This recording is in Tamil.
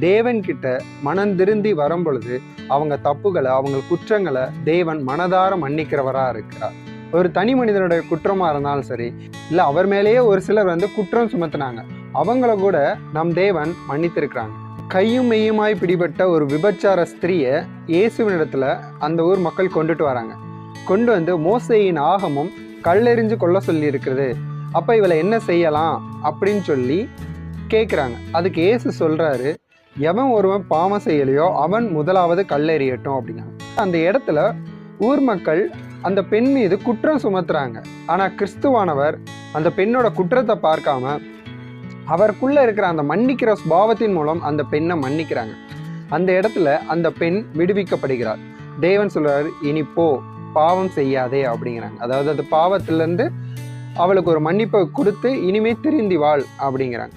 தேவன் கிட்ட மனம் திருந்தி வரும் பொழுது அவங்க தப்புகளை, அவங்க குற்றங்களை தேவன் மனதார மன்னிக்கிறவரா இருக்கிறார். ஒரு தனி மனிதனுடைய குற்றமா இருந்தாலும் சரி, இல்லை அவர் மேலேயே ஒரு சிலர் குற்றம் சுமத்தினாங்க, அவங்கள கூட நம் தேவன் மன்னித்திருக்கிறாங்க. கையும் மெய்யுமாய் பிடிபட்ட ஒரு விபச்சார ஸ்திரீயை இயேசுவினிடத்துல அந்த ஊர் மக்கள் கொண்டுட்டு வராங்க. கொண்டு வந்து மோசேயின் ஆகமும் கல்லெறிஞ்சு கொல்ல சொல்லி இருக்கிறது, அப்ப இவளை என்ன செய்யலாம் அப்படின்னு சொல்லி கேட்குறாங்க. அதுக்கு இயேசு சொல்றாரு, எவன் ஒருவன் பாவம் செய்யலையோ அவன் முதலாவது கல்லெறியட்டும் அப்படின்னாங்க. அந்த இடத்துல ஊர் மக்கள் அந்த பெண் மீது குற்றம் சுமத்துறாங்க. ஆனா கிறிஸ்துவானவர் அந்த பெண்ணோட குற்றத்தை பார்க்காம அவருக்குள்ள இருக்கிற அந்த மன்னிக்கிற சுபாவத்தின் மூலம் அந்த பெண்ணை மன்னிக்கிறாங்க. அந்த இடத்துல அந்த பெண் விடுவிக்கப்படுகிறார். தேவன் சொல்றாரு, இனி போ, பாவம் செய்யாதே அப்படிங்கிறாங்க. அதாவது அந்த பாவத்திலிருந்து அவளுக்கு ஒரு மன்னிப்பை கொடுத்து இனிமே திருந்தி வாழ் அப்படிங்கிறாங்க.